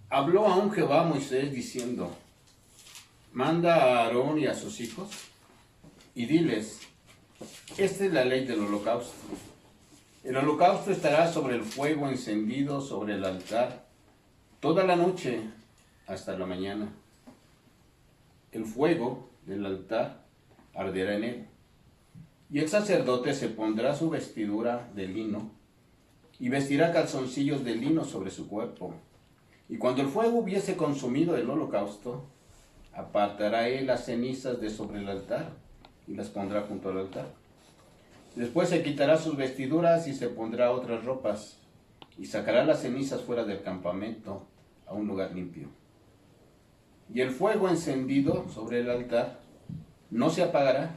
Habló aún Jehová a Moisés diciendo, manda a Aarón y a sus hijos y diles, esta es la ley del holocausto. El holocausto estará sobre el fuego encendido sobre el altar toda la noche hasta la mañana. El fuego del altar arderá en él. Y el sacerdote se pondrá su vestidura de lino y vestirá calzoncillos de lino sobre su cuerpo. Y cuando el fuego hubiese consumido el holocausto, apartará él las cenizas de sobre el altar y las pondrá junto al altar. Después se quitará sus vestiduras y se pondrá otras ropas y sacará las cenizas fuera del campamento a un lugar limpio. Y el fuego encendido sobre el altar no se apagará,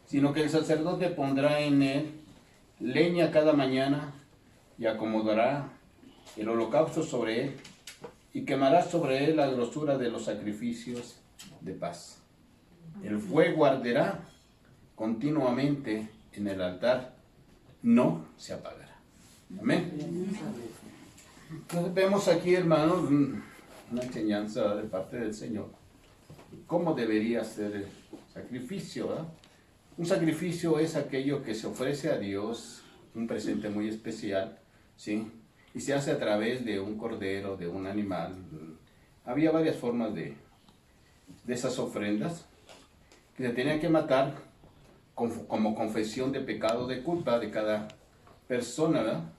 sino que el sacerdote pondrá en él leña cada mañana y acomodará el holocausto sobre él y quemará sobre él la grosura de los sacrificios de paz. El fuego arderá continuamente en el altar, no se apagará. Amén. Entonces vemos aquí, hermanos, una enseñanza de parte del Señor. ¿Cómo debería ser el sacrificio? ¿Verdad? Un sacrificio es aquello que se ofrece a Dios, un presente muy especial, ¿sí? Y se hace a través de un cordero, de un animal. Había varias formas de esas ofrendas que se tenían que matar como confesión de pecado, de culpa de cada persona, ¿verdad?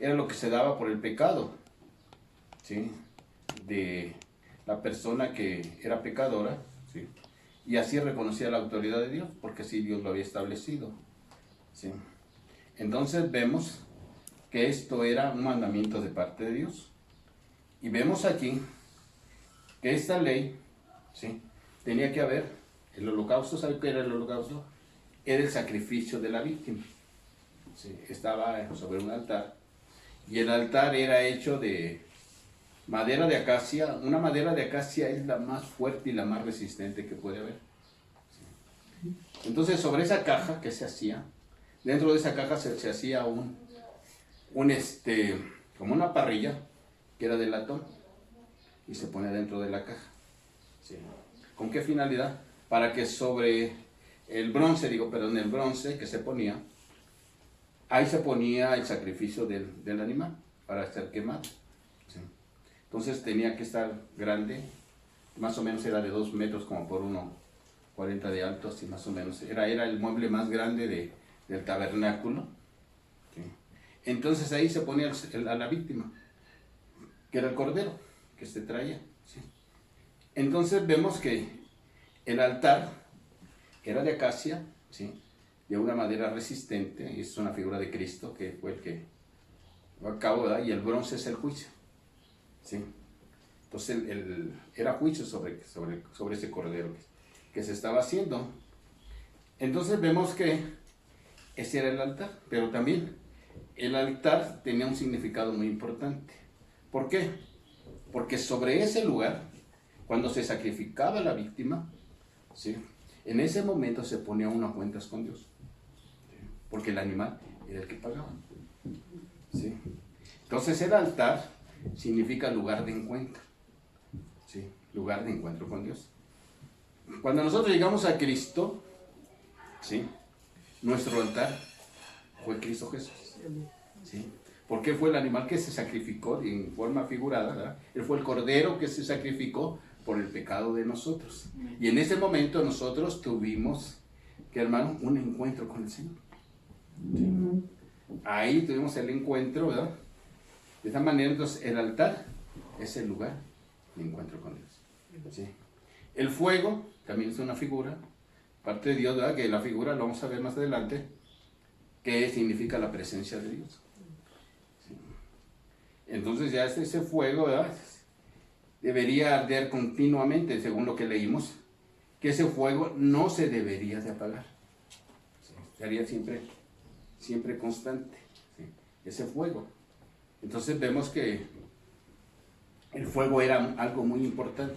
Era lo que se daba por el pecado, ¿sí? De la persona que era pecadora, ¿sí? Y así reconocía la autoridad de Dios, porque así Dios lo había establecido, ¿sí? Entonces vemos que esto era un mandamiento de parte de Dios. Y vemos aquí que esta ley, ¿sí? Tenía que haber el holocausto. ¿Sabe qué era el holocausto? Era el sacrificio de la víctima, ¿sí? Estaba sobre un altar, y el altar era hecho de madera de acacia. Una madera de acacia es la más fuerte y la más resistente que puede haber. Entonces, sobre esa caja, ¿qué se hacía? Dentro de esa caja se hacía como una parrilla que era de latón y se pone dentro de la caja, ¿sí? ¿Con qué finalidad? Para que sobre el bronce que se ponía, ahí se ponía el sacrificio del animal para ser quemado, ¿sí? Entonces tenía que estar grande, más o menos era de 2 metros como por 1,40 de alto, así más o menos. Era el mueble más grande del tabernáculo, ¿sí? Entonces ahí se ponía a la víctima, que era el cordero que se traía, ¿sí? Entonces vemos que el altar era de acacia, ¿sí? De una madera resistente, es una figura de Cristo que fue el que lo acabó, ¿verdad? Y el bronce es el juicio, ¿sí? Entonces era juicio sobre ese cordero que se estaba haciendo. Entonces vemos que ese era el altar, pero también el altar tenía un significado muy importante. ¿Por qué? Porque sobre ese lugar, cuando se sacrificaba la víctima, ¿sí? En ese momento se ponía unas cuentas con Dios, ¿sí? Porque el animal era el que pagaba, ¿sí? Entonces el altar significa lugar de encuentro, ¿sí? Lugar de encuentro con Dios. Cuando nosotros llegamos a Cristo, ¿sí? Nuestro altar fue Cristo Jesús, ¿sí? Porque Él fue el animal que se sacrificó en forma figurada, ¿verdad? Él fue el cordero que se sacrificó por el pecado de nosotros. Y en ese momento nosotros tuvimos, ¿qué, hermano? Un encuentro con el Señor, ¿sí? Ahí tuvimos el encuentro, ¿verdad? De esta manera, entonces, el altar es el lugar de encuentro con Dios, ¿sí? El fuego también es una figura, parte de Dios, ¿verdad? Que la figura lo vamos a ver más adelante, que significa la presencia de Dios, ¿sí? Entonces ya ese fuego, ¿verdad? Debería arder continuamente, según lo que leímos, que ese fuego no se debería de apagar, ¿sí? Estaría siempre constante, ¿sí? Ese fuego. Entonces vemos que el fuego era algo muy importante.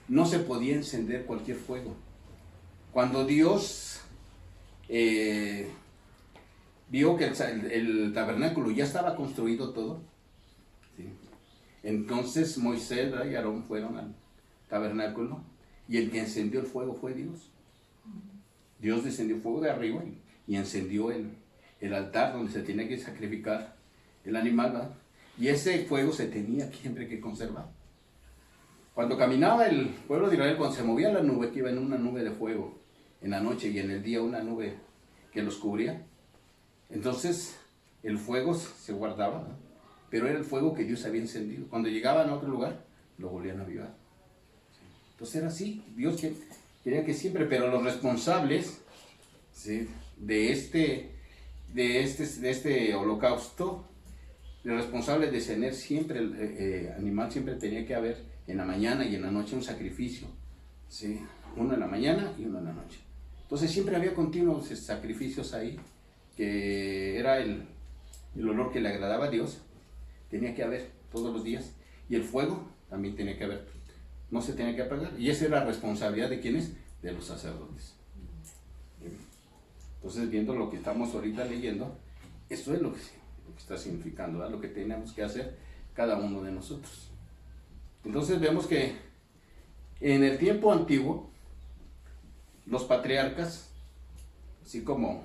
No se podía encender cualquier fuego. Cuando Dios vio que el tabernáculo ya estaba construido todo, ¿sí? Entonces Moisés y Aarón fueron al tabernáculo y el que encendió el fuego fue Dios. Dios descendió fuego de arriba y encendió el altar donde se tenía que sacrificar el animal, ¿verdad? Y ese fuego se tenía siempre que conservar. Cuando caminaba el pueblo de Israel, cuando se movía la nube, que iba en una nube de fuego en la noche y en el día una nube que los cubría, entonces el fuego se guardaba, ¿no? Pero era el fuego que Dios había encendido. Cuando llegaban a otro lugar, lo volvían a avivar. Entonces era así, Dios quería que siempre, pero los responsables, ¿sí?, de este holocausto, los responsables de tener siempre el animal, siempre tenía que haber en la mañana y en la noche un sacrificio, ¿sí?, uno en la mañana y uno en la noche. Entonces siempre había continuos sacrificios ahí, que era el olor que le agradaba a Dios, tenía que haber todos los días, y el fuego también tenía que haber, no se tenía que apagar, y esa era la responsabilidad de ¿quiénes? De los sacerdotes. Entonces, viendo lo que estamos ahorita leyendo, esto es lo que está significando, ¿verdad? Lo que tenemos que hacer cada uno de nosotros. Entonces vemos que en el tiempo antiguo, los patriarcas, así como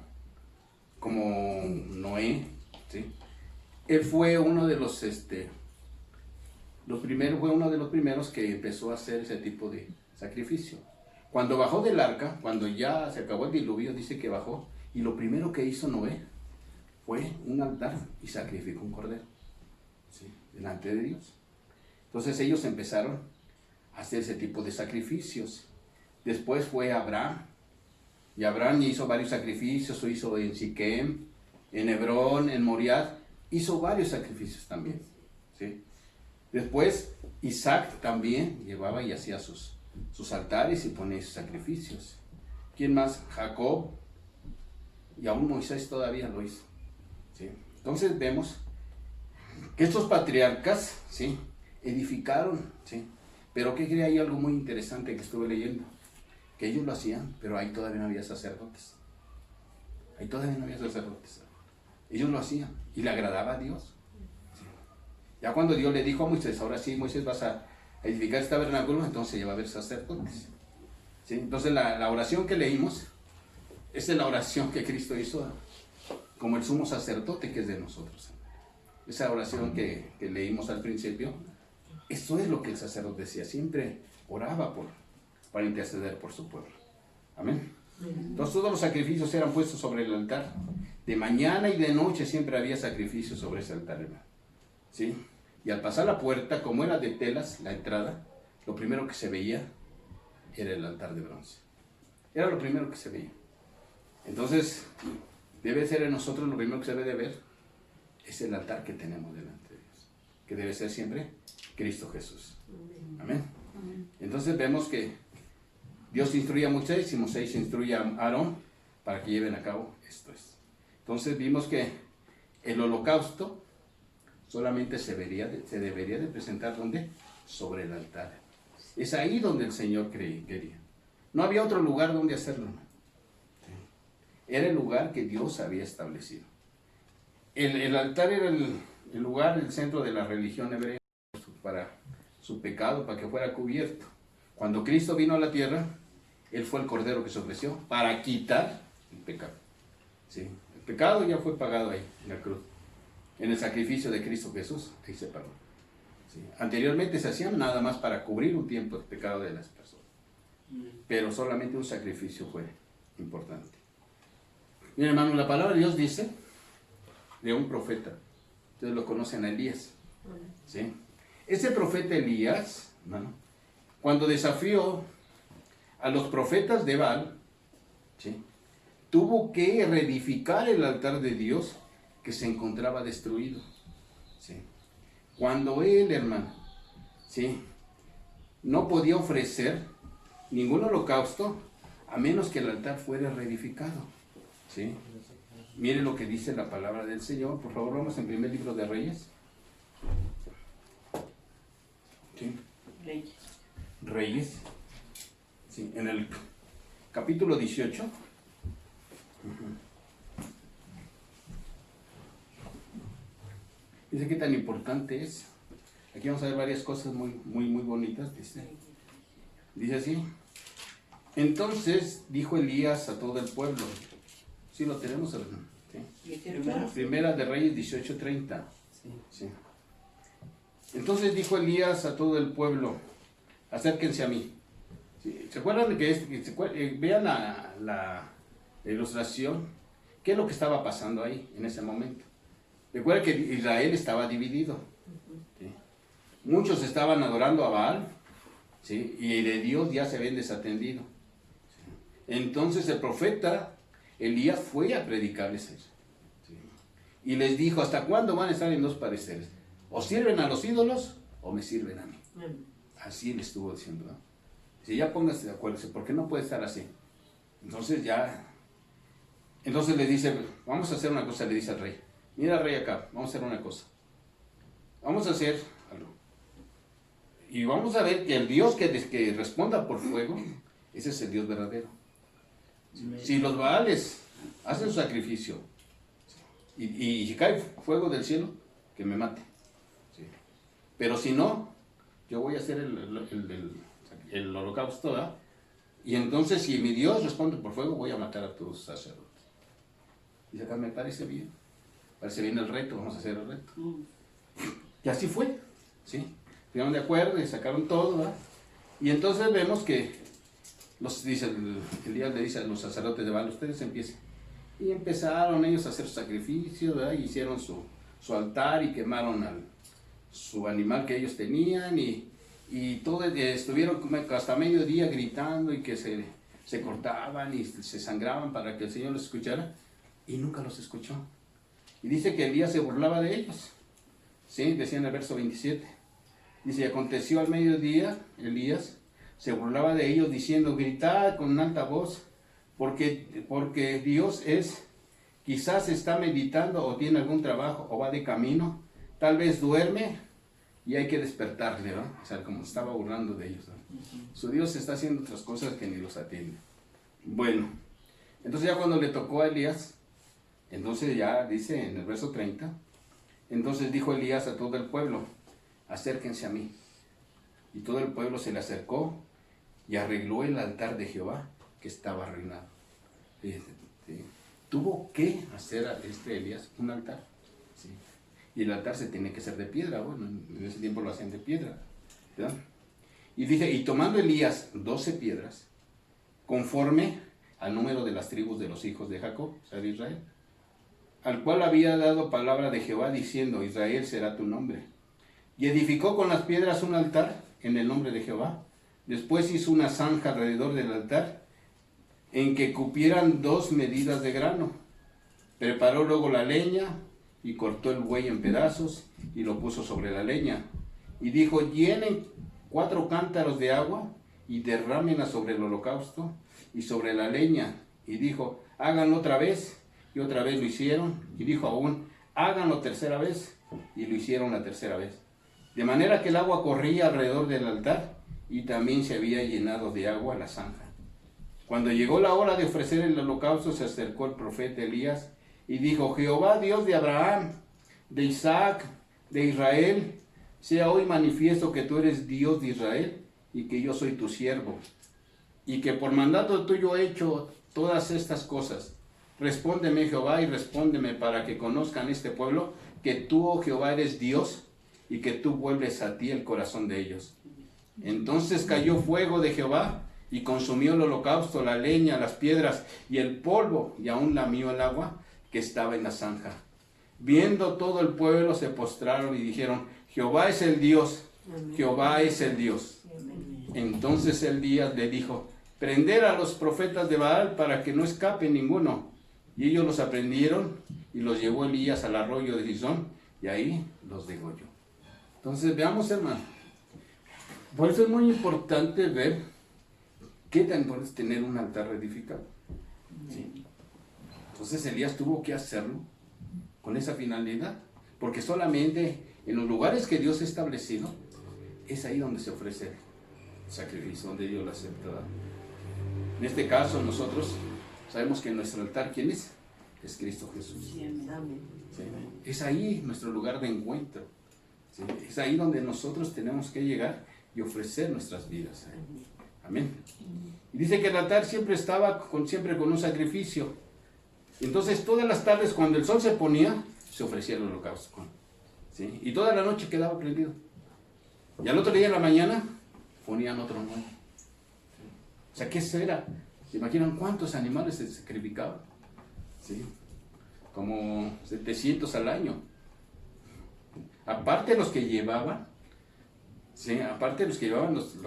Noé, ¿sí?, él fue uno de los primeros que empezó a hacer ese tipo de sacrificio. Cuando bajó del arca, cuando ya se acabó el diluvio, dice que bajó, y lo primero que hizo Noé fue un altar y sacrificó un cordero, ¿sí?, delante de Dios. Entonces ellos empezaron a hacer ese tipo de sacrificios. Después fue Abraham, y Abraham hizo varios sacrificios, lo hizo en Siquem, en Hebrón, en Moriah, hizo varios sacrificios también, ¿sí? Después Isaac también llevaba y hacía sus altares y ponía sus sacrificios. ¿Quién más? Jacob, y aún Moisés todavía lo hizo, ¿sí? Entonces vemos que estos patriarcas, ¿sí?, edificaron, ¿sí? Pero que hay algo muy interesante que estuve leyendo, que ellos lo hacían, pero ahí todavía no había sacerdotes. Ahí todavía no había sacerdotes. Ellos lo hacían y le agradaba a Dios, ¿sí? Ya cuando Dios le dijo a Moisés, ahora sí, Moisés, vas a edificar este tabernáculo, entonces ya va a haber sacerdotes, ¿sí? Entonces la oración que leímos, esa es la oración que Cristo hizo como el sumo sacerdote que es de nosotros. Esa oración que leímos al principio, esto es lo que el sacerdote decía, siempre oraba para interceder por su pueblo. Amén. Entonces todos los sacrificios eran puestos sobre el altar. De mañana y de noche siempre había sacrificios sobre ese altar, hermano, ¿sí? Y al pasar la puerta, como era de telas, la entrada, lo primero que se veía era el altar de bronce. Era lo primero que se veía. Entonces, debe ser en nosotros lo primero que se debe de ver, es el altar que tenemos delante de Dios, que debe ser siempre Cristo Jesús. Amén. Entonces vemos que Dios instruye a Moisés y Moisés instruye a Aarón para que lleven a cabo esto. Entonces vimos que el holocausto solamente se debería de presentar ¿dónde? Sobre el altar. Es ahí donde el Señor quería. No había otro lugar donde hacerlo. Era el lugar que Dios había establecido. El altar era el lugar, el centro de la religión hebrea para su pecado, para que fuera cubierto. Cuando Cristo vino a la tierra, Él fue el cordero que se ofreció para quitar el pecado, ¿sí? El pecado ya fue pagado ahí, en la cruz. En el sacrificio de Cristo Jesús, ahí se pagó, ¿sí? Anteriormente se hacían nada más para cubrir un tiempo el pecado de las personas. Pero solamente un sacrificio fue importante. Miren, hermano, la palabra de Dios dice de un profeta. Ustedes lo conocen, a Elías, ¿sí? Ese profeta Elías, hermano, cuando desafió a los profetas de Baal, ¿sí?, tuvo que reedificar el altar de Dios que se encontraba destruido, ¿sí? Cuando él, hermano, ¿sí?, no podía ofrecer ningún holocausto a menos que el altar fuera reedificado, ¿sí? Mire lo que dice la palabra del Señor. Por favor, vamos en primer libro de Reyes. ¿Sí? Reyes. Sí, en el capítulo 18. Dice qué tan importante es Aquí vamos a ver varias cosas muy bonitas. Dice así. Entonces dijo Elías a todo el pueblo. Sí, lo tenemos, hermano. ¿Sí? Primera de Reyes 18:30. Sí. Entonces dijo Elías a todo el pueblo, acérquense a mí. ¿Sí? ¿Se acuerdan de que vean la ilustración? ¿Qué es lo que estaba pasando ahí en ese momento? Recuerda que Israel estaba dividido. ¿Sí? Muchos estaban adorando a Baal, ¿sí? Y de Dios ya se ven desatendido. ¿Sí? Entonces el profeta Elías fue a predicarles eso. ¿Sí? Y les dijo, ¿hasta cuándo van a estar en dos pareceres? O sirven a los ídolos o me sirven a mí. Así le estuvo diciendo, ¿no? Dice, ya pónganse de acuerdo, ¿por qué no puede estar así? Entonces le dice, vamos a hacer una cosa, le dice al rey. Mira, rey, acá, vamos a hacer una cosa. Vamos a hacer algo. Y vamos a ver que el Dios que responda por fuego, ese es el Dios verdadero. Si los Baales hacen su sacrificio y cae fuego del cielo, que me mate. ¿Sí? Pero si no, yo voy a hacer el holocausto, ¿verdad? Y entonces si mi Dios responde por fuego, voy a matar a tus sacerdotes. Y acá me parece bien. Parece bien el reto, vamos a hacer el reto. Y así fue, ¿sí? Estuvieron de acuerdo y sacaron todo, ¿verdad? Y entonces vemos que Elías le dice a los sacerdotes de Baal, ustedes empiecen. Y empezaron ellos a hacer sacrificios, ¿verdad? Y hicieron su altar y quemaron su animal que ellos tenían y todo, estuvieron hasta mediodía gritando y que se cortaban y se sangraban para que el Señor los escuchara y nunca los escuchó. Y dice que Elías se burlaba de ellos. ¿Sí? Decía en el verso 27. Dice, y aconteció al mediodía, Elías se burlaba de ellos diciendo, gritad con alta voz, porque Dios quizás está meditando o tiene algún trabajo o va de camino, tal vez duerme y hay que despertarle, ¿no? O sea, como estaba burlando de ellos, ¿no? Su Dios está haciendo otras cosas que ni los atiende. Bueno, entonces ya cuando le tocó a Elías, entonces ya dice en el verso 30, entonces dijo Elías a todo el pueblo, acérquense a mí. Y todo el pueblo se le acercó y arregló el altar de Jehová que estaba arruinado. Fíjense, ¿sí? Tuvo que hacer a Elías un altar. ¿Sí? Y el altar se tiene que hacer de piedra. Bueno, en ese tiempo lo hacían de piedra, ¿verdad? Y dice, y tomando Elías 12 piedras, conforme al número de las tribus de los hijos de Jacob, o sea, de Israel, al cual había dado palabra de Jehová diciendo, Israel será tu nombre. Y edificó con las piedras un altar en el nombre de Jehová. Después hizo una zanja alrededor del altar, en que cupieran 2 medidas de grano. Preparó luego la leña, y cortó el buey en pedazos, y lo puso sobre la leña. Y dijo, llenen 4 cántaros de agua, y derrámenla sobre el holocausto, y sobre la leña. Y dijo, háganlo otra vez, y otra vez lo hicieron. Y dijo aún, háganlo tercera vez, y lo hicieron la tercera vez. De manera que el agua corría alrededor del altar, y también se había llenado de agua la zanja. Cuando llegó la hora de ofrecer el holocausto, se acercó el profeta Elías, y dijo, Jehová Dios de Abraham, de Isaac, de Israel, sea hoy manifiesto que tú eres Dios de Israel, y que yo soy tu siervo, y que por mandato tuyo he hecho todas estas cosas. Respóndeme, Jehová, y respóndeme para que conozcan este pueblo, que tú, oh Jehová, eres Dios, y que tú vuelves a ti el corazón de ellos. Entonces cayó fuego de Jehová, y consumió el holocausto, la leña, las piedras, y el polvo, y aún lamió el agua que estaba en la zanja. Viendo todo el pueblo, se postraron y dijeron, Jehová es el Dios, Jehová es el Dios. Entonces Elías le dijo, prender a los profetas de Baal para que no escape ninguno. Y ellos los aprendieron y los llevó Elías al arroyo de Gisón y ahí los degolló. Entonces veamos, hermano. Por eso es muy importante ver qué tan importante es tener un altar edificado. ¿Sí? Entonces Elías tuvo que hacerlo con esa finalidad, porque solamente en los lugares que Dios ha establecido es ahí donde se ofrece el sacrificio, donde Dios lo acepta. En este caso nosotros sabemos que nuestro altar, ¿quién es? Es Cristo Jesús. ¿Sí? Es ahí nuestro lugar de encuentro. ¿sí? Es ahí donde nosotros tenemos que llegar y ofrecer nuestras vidas. Amén. Y dice que el altar siempre estaba siempre con un sacrificio. Entonces todas las tardes cuando el sol se ponía, se ofrecía el holocausto. ¿Sí? Y toda la noche quedaba prendido. Y al otro día en la mañana ponían otro nuevo. O sea, ¿qué era? ¿Se imaginan cuántos animales se sacrificaban? ¿Sí? Como 700 al año. Aparte los que llevaban, ¿sí? Aparte los que llevaban los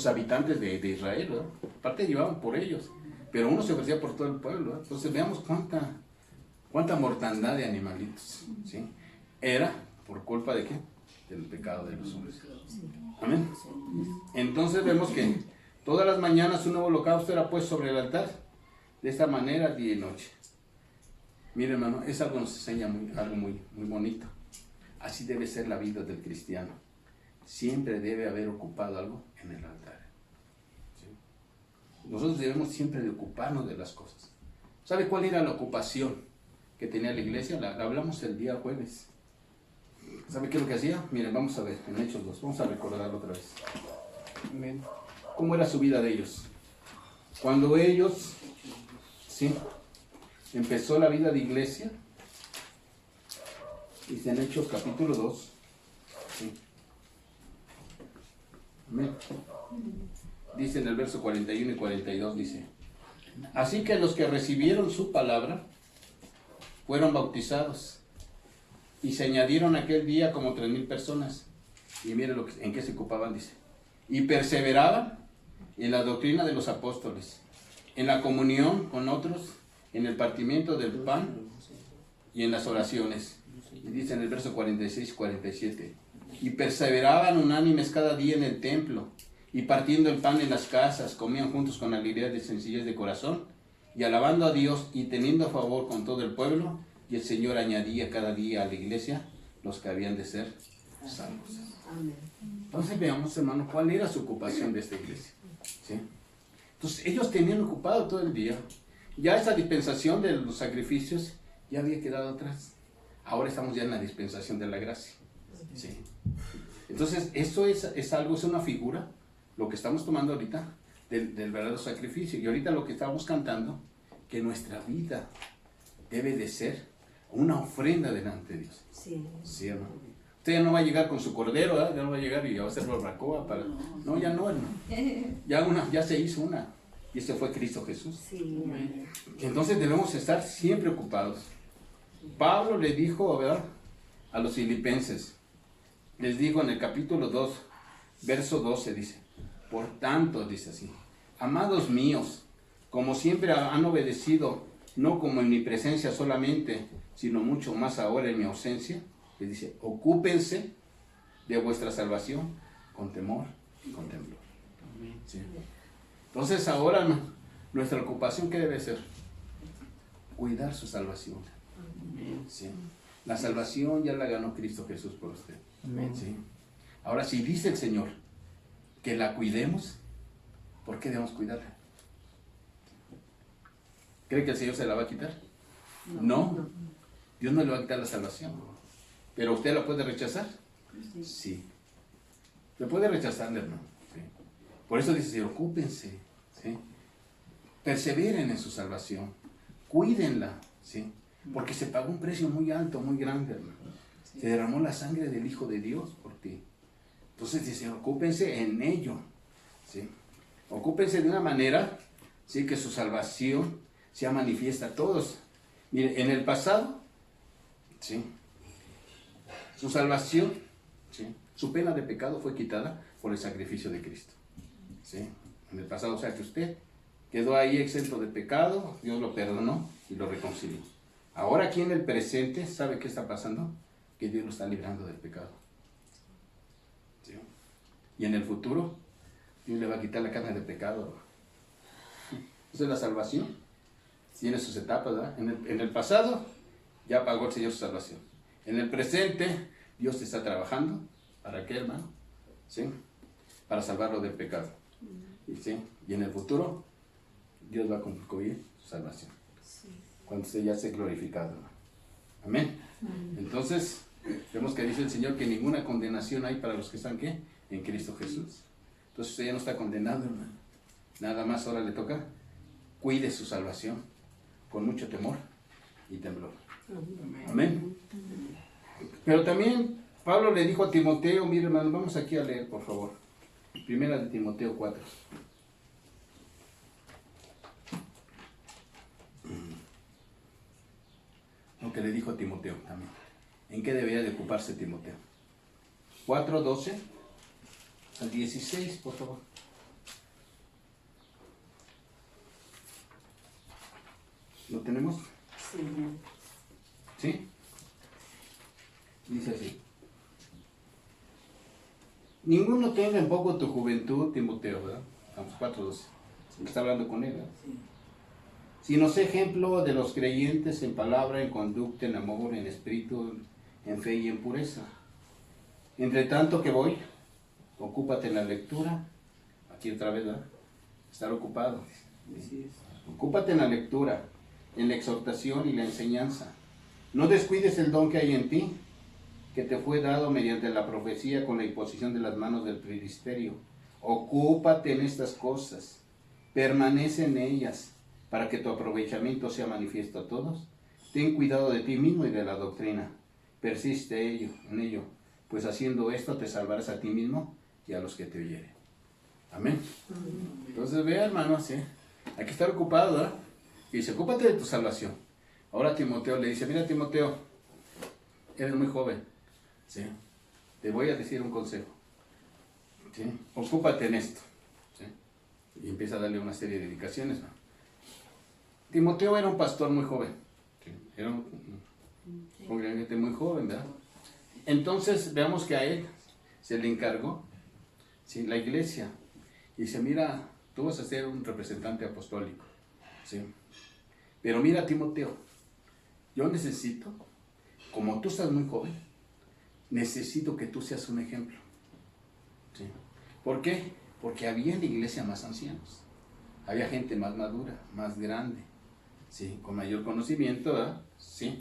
habitantes de Israel, ¿verdad? Aparte llevaban por ellos, pero uno se ofrecía por todo el pueblo, ¿verdad? Entonces veamos cuánta mortandad de animalitos, ¿sí? Era por culpa de ¿qué? Del pecado de los hombres. Amén. Entonces vemos que todas las mañanas un nuevo holocausto era puesto sobre el altar, de esta manera día y noche. Mire, hermano, es algo que nos enseña algo muy bonito. Así debe ser la vida del cristiano. Siempre debe haber ocupado algo en el altar. ¿Sí? Nosotros debemos siempre de ocuparnos de las cosas. ¿Sabe cuál era la ocupación que tenía la iglesia? La hablamos el día jueves. ¿Sabe qué es lo que hacía? Miren, vamos a ver, en Hechos 2, vamos a recordarlo otra vez. Amén. ¿Cómo era su vida de ellos? Cuando ellos, ¿sí? Empezó la vida de iglesia, dice en Hechos capítulo 2, ¿sí? Amén. Dice en el verso 41 y 42, dice: así que los que recibieron su palabra fueron bautizados, y se añadieron aquel día como 3,000 personas. Y miren en qué se ocupaban, dice. Y perseveraban en la doctrina de los apóstoles, en la comunión con otros, en el partimiento del pan y en las oraciones. Y dice en el verso 46 y 47. Y perseveraban unánimes cada día en el templo, y partiendo el pan en las casas, comían juntos con alegría de sencillez de corazón, y alabando a Dios y teniendo favor con todo el pueblo. Y el Señor añadía cada día a la iglesia los que habían de ser salvos. Entonces veamos, hermano, cuál era su ocupación de esta iglesia. ¿Sí? Entonces ellos tenían ocupado todo el día. Ya esa dispensación de los sacrificios ya había quedado atrás. Ahora estamos ya en la dispensación de la gracia. ¿Sí? Entonces eso es algo, es una figura, lo que estamos tomando ahorita del verdadero sacrificio. Y ahorita lo que estamos cantando, que nuestra vida debe de ser una ofrenda delante de Dios. Sí. ¿Sí, hermano? Usted ya no va a llegar con su cordero, ¿verdad? Ya no va a llegar y va a hacer barbacoa para... No, ya no, hermano. Ya se hizo una. Y ese fue Cristo Jesús. Sí. Entonces debemos estar siempre ocupados. Pablo le dijo, ¿verdad?, a los filipenses. Les dijo en el capítulo 2, verso 12, dice: por tanto, dice así: amados míos, como siempre han obedecido, no como en mi presencia solamente, sino mucho más ahora en mi ausencia, les dice: ocúpense de vuestra salvación con temor y con temblor. ¿Sí? Entonces ahora nuestra ocupación, ¿qué debe ser? Cuidar su salvación. ¿Sí? La salvación ya la ganó Cristo Jesús por usted. ¿Sí? Ahora, si dice el Señor que la cuidemos, ¿por qué debemos cuidarla? ¿Cree que el Señor se la va a quitar? No. Dios no le va a quitar la salvación. ¿Pero usted la puede rechazar? Sí. Se puede rechazar, hermano. ¿Sí? Por eso dice: Señor, ocúpense. ¿Sí? Perseveren en su salvación. Cuídenla. ¿Sí? Porque se pagó un precio muy alto, muy grande, hermano. Se derramó la sangre del Hijo de Dios por ti. Entonces dice: ocúpense en ello. ¿Sí? Ocúpense de una manera, ¿sí?, que su salvación sea manifiesta a todos. Mire, en el pasado, ¿sí?, su salvación, ¿sí?, su pena de pecado fue quitada por el sacrificio de Cristo. ¿Sí? En el pasado, o sea que usted quedó ahí exento de pecado, Dios lo perdonó y lo reconcilió. Ahora aquí en el presente, ¿sabe qué está pasando? Que Dios lo está librando del pecado. ¿Sí? Y en el futuro, Dios le va a quitar la carne de pecado. Esa es la salvación. Tiene sus etapas, ¿verdad? En el pasado, ya pagó el Señor su salvación. En el presente, Dios está trabajando. ¿Para qué, hermano? ¿Sí? Para salvarlo del pecado. ¿Sí? Y en el futuro, Dios va a concluir su salvación. Cuando usted ya esté glorificado, hermano. Amén. Entonces, vemos que dice el Señor que ninguna condenación hay para los que están, ¿qué? En Cristo Jesús. Entonces usted ya no está condenado, hermano. Nada más ahora le toca, cuide su salvación con mucho temor y temblor. Amén. Pero también Pablo le dijo a Timoteo, mire hermano, vamos aquí a leer, por favor. Primera de Timoteo 4. Lo que le dijo a Timoteo también. ¿En qué debería de ocuparse Timoteo? 4:12 al 16, por favor. ¿Lo tenemos? ¿Sí? Dice así. Ninguno tenga en poco tu juventud, Timoteo, ¿verdad? Vamos, 4:12. Está hablando con él, ¿verdad? Sino sé ejemplo de los creyentes en palabra, en conducta, en amor, en espíritu, en fe y en pureza. Entre tanto que voy, ocúpate en la lectura. Aquí otra vez, ¿verdad? Estar ocupado. Ocúpate en la lectura, en la exhortación y la enseñanza. No descuides el don que hay en ti, que te fue dado mediante la profecía con la imposición de las manos del presbiterio. Ocúpate en estas cosas, permanece en ellas, para que tu aprovechamiento sea manifiesto a todos. Ten cuidado de ti mismo y de la doctrina. Persiste en ello, pues haciendo esto te salvarás a ti mismo y a los que te oyeren. Amén. Entonces vea, hermano, ¿sí? Hay que estar ocupado, ¿verdad? Y dice, ocúpate de tu salvación. Ahora Timoteo le dice, mira Timoteo, eres muy joven, ¿sí? Te voy a decir un consejo, ¿sí? Ocúpate en esto, ¿sí? Y empieza a darle una serie de indicaciones, ¿no? Timoteo era un pastor muy joven, ¿sí? Era un congregante muy joven, ¿verdad? Entonces veamos que a él se le encargó, ¿sí? La iglesia. Y dice, mira, tú vas a ser un representante apostólico, ¿sí? Pero mira Timoteo, yo necesito, como tú estás muy joven, necesito que tú seas un ejemplo, ¿sí? ¿Por qué? Porque había en la iglesia más ancianos, había gente más madura, más grande, ¿sí? Con mayor conocimiento, ¿verdad? ¿Sí?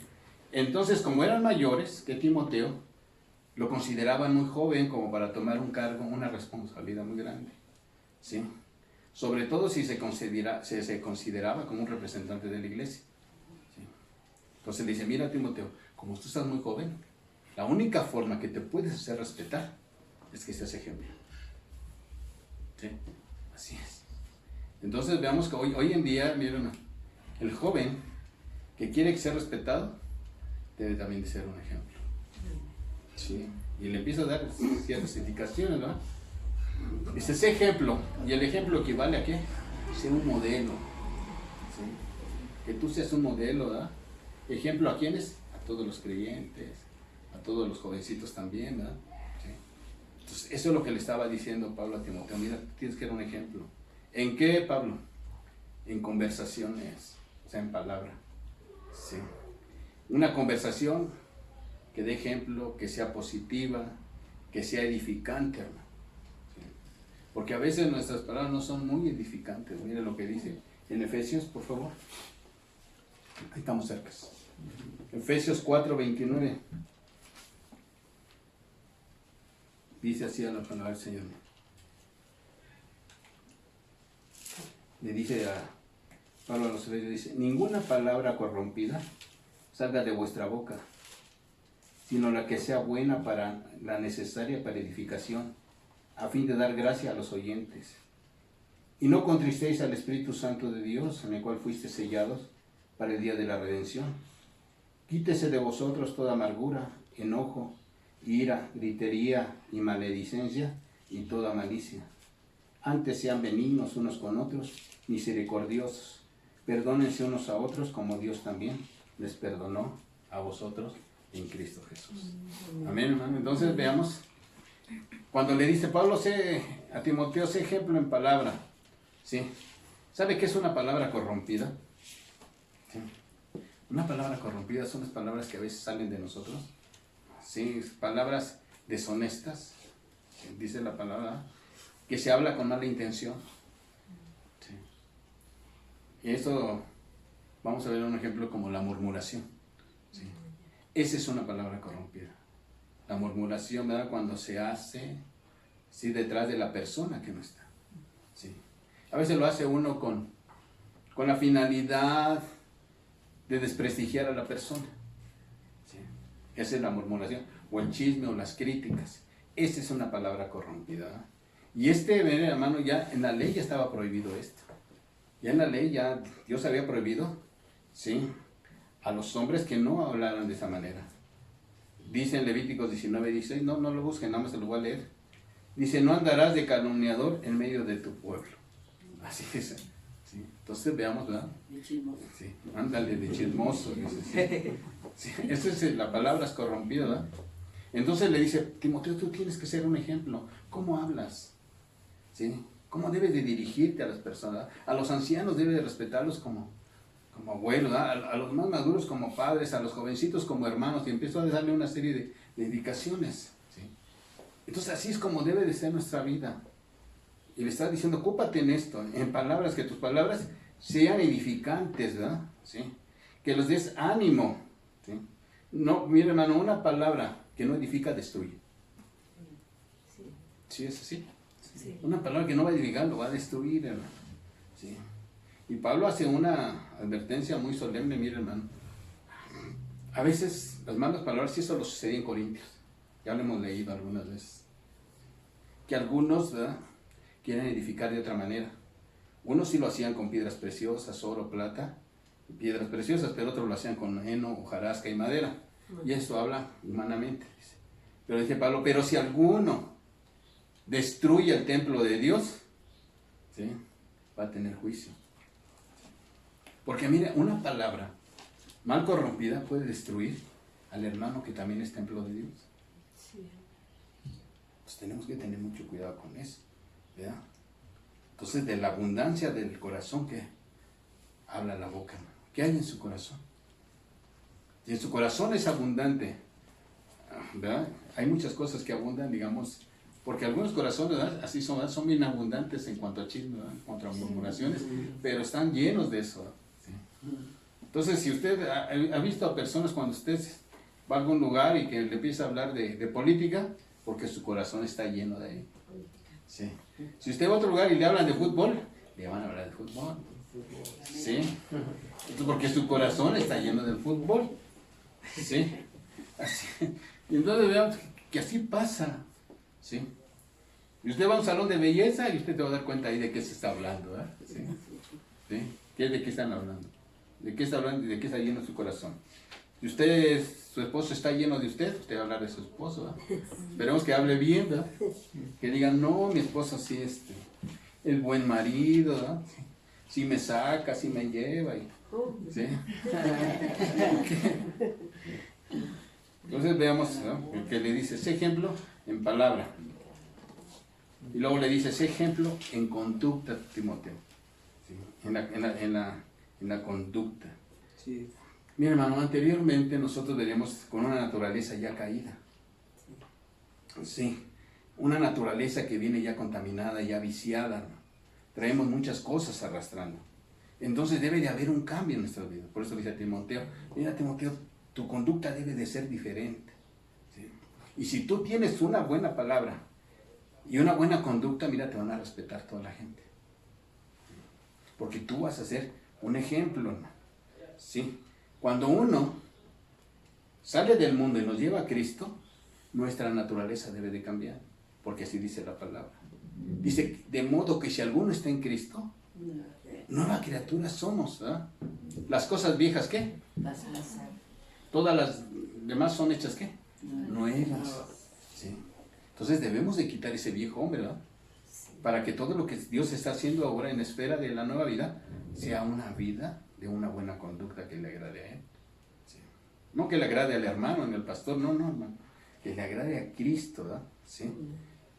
Entonces, como eran mayores que Timoteo, lo consideraban muy joven como para tomar un cargo, una responsabilidad muy grande, ¿sí? Sobre todo si se consideraba como un representante de la iglesia, ¿sí? Entonces le dice, mira Timoteo, como tú estás muy joven, la única forma que te puedes hacer respetar es que seas ejemplo, ¿sí? Así es. Entonces veamos que hoy en día, miren, el joven que quiere ser respetado debe también de ser un ejemplo, ¿sí? Y le empieza a dar ciertas indicaciones, ¿no? Dice, sé ejemplo, y el ejemplo equivale a ¿qué? Ser un modelo, ¿sí? Que tú seas un modelo, ¿verdad? ¿Ejemplo a quiénes? A todos los creyentes, a todos los jovencitos también, ¿verdad? ¿Sí? Entonces, eso es lo que le estaba diciendo Pablo a Timoteo, mira, tienes que ser un ejemplo. ¿En qué, Pablo? En conversaciones, o sea, en palabra, ¿sí? Una conversación que dé ejemplo, que sea positiva, que sea edificante, hermano. ¿Sí? Porque a veces nuestras palabras no son muy edificantes. Miren lo que dice en Efesios, por favor. Ahí estamos cerca. Efesios 4:29. Dice así a la palabra del Señor. Le dice a Pablo a los Efesios, dice, ninguna palabra corrompida salga de vuestra boca, sino la que sea buena para la necesaria para edificación, a fin de dar gracia a los oyentes. Y no contristéis al Espíritu Santo de Dios, en el cual fuisteis sellados para el día de la redención. Quítese de vosotros toda amargura, enojo, ira, gritería y maledicencia y toda malicia. Antes sean benignos unos con otros, misericordiosos, perdónense unos a otros como Dios también les perdonó a vosotros en Cristo Jesús. Amén, hermano. Entonces veamos, cuando le dice Pablo a Timoteo, sé ejemplo en palabra, ¿sí? ¿Sabe qué es una palabra corrompida? ¿Sí? Una palabra corrompida son las palabras que a veces salen de nosotros, ¿sí? Palabras deshonestas, ¿sí? Dice la palabra, que se habla con mala intención, ¿sí? Y esto, vamos a ver un ejemplo como la murmuración, ¿sí? Esa es una palabra corrompida. La murmuración, ¿verdad? Cuando se hace, sí, detrás de la persona que no está. Sí. A veces lo hace uno con la finalidad de desprestigiar a la persona. Sí. Esa es la murmuración. O el chisme o las críticas. Esa es una palabra corrompida, ¿verdad? Y hermano, ya en la ley ya estaba prohibido esto. Ya en la ley ya Dios había prohibido, ¿sí?, a los hombres que no hablaran de esa manera. Dice en Levíticos 19:16, no lo busquen, nada más se lo voy a leer. Dice, no andarás de calumniador en medio de tu pueblo. Así es. ¿Sí? Entonces veamos, ¿verdad? De chismoso. Sí, ándale, de chismoso. Dice, sí. Sí, esa es la palabra, es corrompida, ¿verdad? Entonces le dice, Timoteo, tú tienes que ser un ejemplo. ¿Cómo hablas? ¿Sí? ¿Cómo debes de dirigirte a las personas? A los ancianos debes de respetarlos como abuelos, a los más maduros como padres, a los jovencitos como hermanos, y empiezo a darle una serie de indicaciones. ¿Sí? Entonces así es como debe de ser nuestra vida. Y le está diciendo, ocúpate en esto, en palabras, que tus palabras sean edificantes, ¿verdad? ¿Sí? Que los des ánimo. ¿Sí? No, mire hermano, una palabra que no edifica, destruye. Sí. ¿Sí es así? Sí. Una palabra que no va a edificar, lo va a destruir, hermano. ¿Sí? Y Pablo hace una advertencia muy solemne, mire hermano. A veces las malas palabras, sí, eso lo sucede en Corintios. Ya lo hemos leído algunas veces. Que algunos, ¿verdad?, quieren edificar de otra manera. Unos sí lo hacían con piedras preciosas, oro, plata, piedras preciosas, pero otros lo hacían con heno, hojarasca y madera. Y esto habla humanamente, dice. Pero dice Pablo, pero si alguno destruye el templo de Dios, ¿sí?, va a tener juicio. Porque mire, una palabra mal corrompida puede destruir al hermano que también es templo de Dios. Sí. Pues tenemos que tener mucho cuidado con eso, ¿verdad? Entonces, de la abundancia del corazón que habla la boca, ¿qué hay en su corazón? Si en su corazón es abundante, ¿verdad? Hay muchas cosas que abundan, digamos, porque algunos corazones, ¿verdad?, así son, ¿verdad?, son bien abundantes en cuanto a chisme, ¿verdad?, en cuanto a murmuraciones, pero están llenos de eso, ¿verdad? Sí. Entonces, si usted ha visto a personas cuando usted va a algún lugar y que le empieza a hablar de política, porque su corazón está lleno de ahí. Sí. Si usted va a otro lugar y le hablan de fútbol, le van a hablar de fútbol. Sí. Entonces, porque su corazón está lleno del fútbol. Sí. Así. Y entonces veamos que así pasa. Sí. Y usted va a un salón de belleza y usted te va a dar cuenta ahí de qué se está hablando, ¿verdad? Sí. ¿Sí? ¿De qué están hablando? ¿De qué está hablando y de qué está lleno su corazón? Si su esposo está lleno de usted va a hablar de su esposo, ¿verdad? Esperemos que hable bien, ¿verdad? Que digan, no, mi esposo sí es el buen marido, ¿verdad? Sí me saca, sí me lleva. ¿Sí? Entonces veamos, ¿no?, que le dice, sé ejemplo en palabra. Y luego le dice, sé ejemplo en conducta, Timoteo. ¿Sí? En la conducta. Sí. Mi hermano, anteriormente nosotros veníamos con una naturaleza ya caída. Sí, una naturaleza que viene ya contaminada, ya viciada, ¿no? Traemos muchas cosas arrastrando. Entonces debe de haber un cambio en nuestra vida. Por eso dice a Timoteo, mira Timoteo, tu conducta debe de ser diferente. ¿Sí? Y si tú tienes una buena palabra y una buena conducta, mira, te van a respetar toda la gente. Porque tú vas a ser un ejemplo, ¿no? Sí. Cuando uno sale del mundo y nos lleva a Cristo, nuestra naturaleza debe de cambiar, porque así dice la palabra. Dice, de modo que si alguno está en Cristo, nueva criatura somos, ¿verdad? Las cosas viejas, ¿qué? Todas las demás son hechas, ¿qué? Nuevas. ¿Sí? Entonces debemos de quitar ese viejo hombre, ¿verdad? Para que todo lo que Dios está haciendo ahora en espera de la nueva vida, sea una vida de una buena conducta que le agrade a Él. ¿Sí? No que le agrade al hermano, ni al pastor, no, hermano. Que le agrade a Cristo, ¿verdad? ¿Sí?